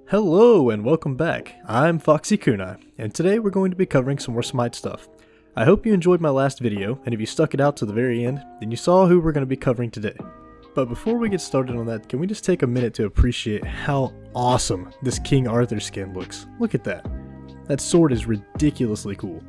Hello and welcome back. I'm Foxy Kunai, and today we're going to be covering some more Smite stuff. I hope you enjoyed my last video, and if you stuck it out to the very end, then you saw who we're going to be covering today. But before we get started on that, can we just take a minute to appreciate how awesome this King Arthur skin looks? Look at that. That sword is ridiculously cool.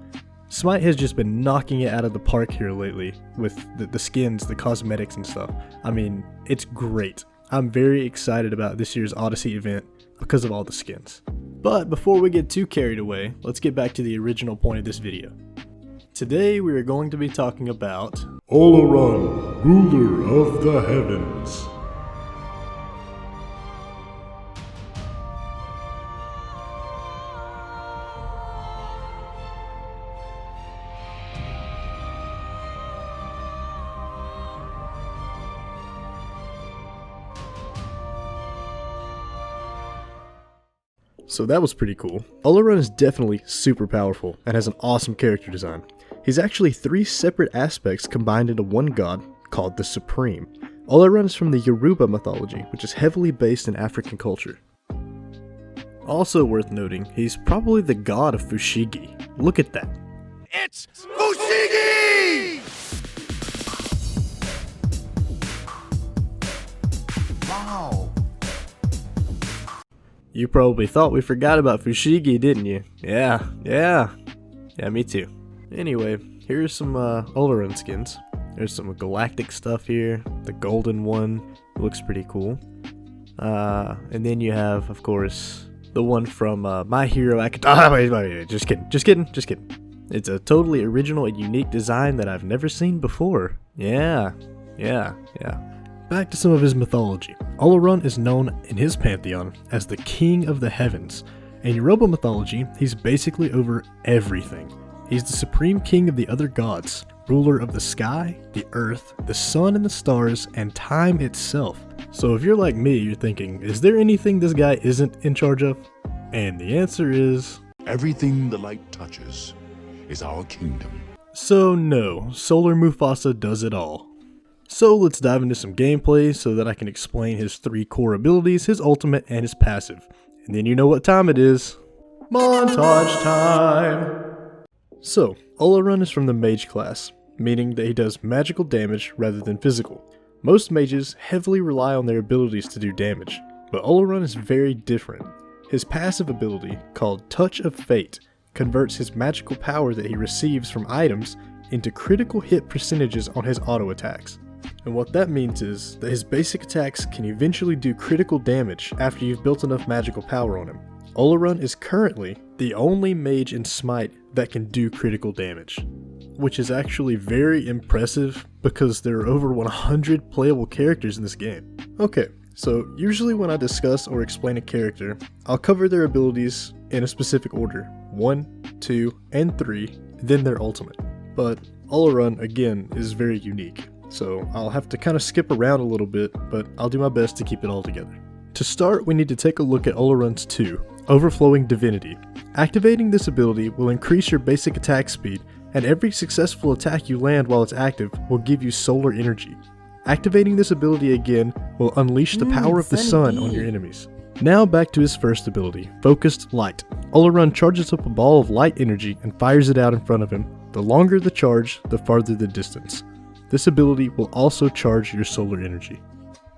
Smite has just been knocking it out of the park here lately with the skins, the cosmetics and stuff. I mean, it's great. I'm very excited about this year's Odyssey event because of all the skins. But before we get too carried away, let's get back to the original point of this video. Today we are going to be talking about Olorun, ruler of the heavens. So that was pretty cool. Olorun is definitely super powerful and has an awesome character design. He's actually 3 separate aspects combined into one god called the Supreme. Olorun is from the Yoruba mythology, which is heavily based in African culture. Also worth noting, he's probably the god of Fushigi. Look at that. It's Muserk! Wow. You probably thought we forgot about Fushigi, didn't you? Yeah, me too. Anyway, here's some Olorun skins. There's some galactic stuff here. The golden one looks pretty cool. And then you have, of course, the one from My Hero Academia. Wait, just kidding. It's a totally original and unique design that I've never seen before. Yeah. Back to some of his mythology. Olorun is known in his pantheon as the King of the Heavens. In Yoruba mythology, he's basically over everything. He's the supreme king of the other gods, ruler of the sky, the earth, the sun and the stars, and time itself. So if you're like me, you're thinking, is there anything this guy isn't in charge of? And the answer is... Everything the light touches is our kingdom. So no, Solar Mufasa does it all. So let's dive into some gameplay so that I can explain his 3 core abilities, his ultimate, and his passive. And then you know what time it is. Montage time! So, Olorun is from the mage class, meaning that he does magical damage rather than physical. Most mages heavily rely on their abilities to do damage, but Olorun is very different. His passive ability, called Touch of Fate, converts his magical power that he receives from items into critical hit percentages on his auto attacks. And what that means is that his basic attacks can eventually do critical damage after you've built enough magical power on him. Olorun is currently the only mage in Smite that can do critical damage, which is actually very impressive because there are over 100 playable characters in this game. Okay, so usually when I discuss or explain a character, I'll cover their abilities in a specific order, 1, 2, and 3, then their ultimate. But Olorun, again, is very unique. So I'll have to kind of skip around a little bit, but I'll do my best to keep it all together. To start, we need to take a look at Olorun's 2, Overflowing Divinity. Activating this ability will increase your basic attack speed, and every successful attack you land while it's active will give you solar energy. Activating this ability again will unleash the power of the sun on your enemies. Now back to his first ability, Focused Light. Olorun charges up a ball of light energy and fires it out in front of him. The longer the charge, the farther the distance. This ability will also charge your solar energy.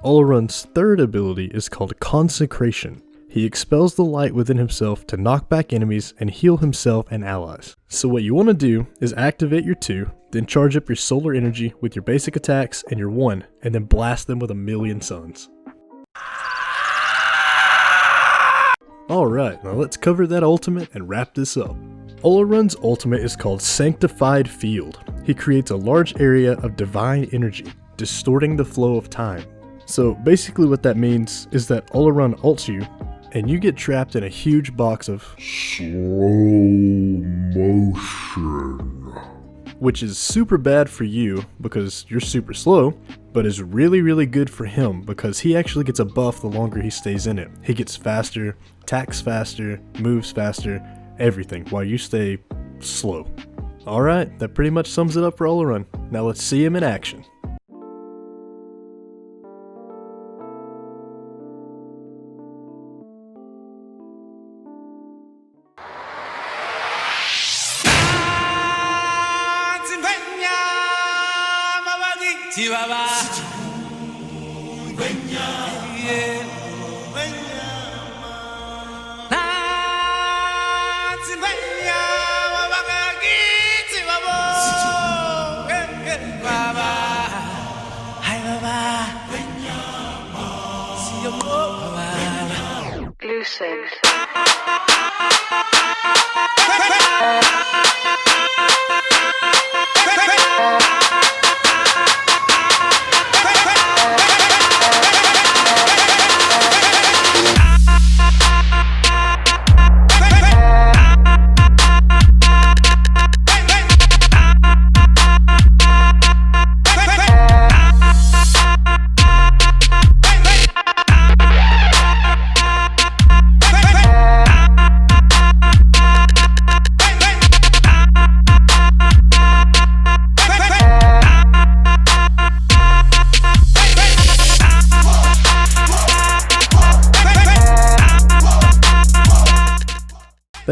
Olorun's third ability is called Consecration. He expels the light within himself to knock back enemies and heal himself and allies. So what you want to do is activate your 2, then charge up your solar energy with your basic attacks and your 1, and then blast them with a million suns. Alright, now let's cover that ultimate and wrap this up. Olorun's ultimate is called Sanctified Field. He creates a large area of divine energy, distorting the flow of time. So basically what that means is that Olorun ults you, and you get trapped in a huge box of Slow motion. Which is super bad for you because you're super slow, but is really good for him because he actually gets a buff the longer he stays in it. He gets faster, attacks faster, moves faster, everything while you stay slow. Alright, that pretty much sums it up for Olorun. Now let's see him in action. Livets.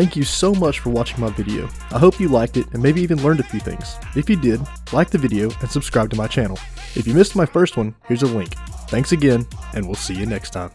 Thank you so much for watching my video. I hope you liked it and maybe even learned a few things. If you did, like the video and subscribe to my channel. If you missed my first one, here's a link. Thanks again, and we'll see you next time.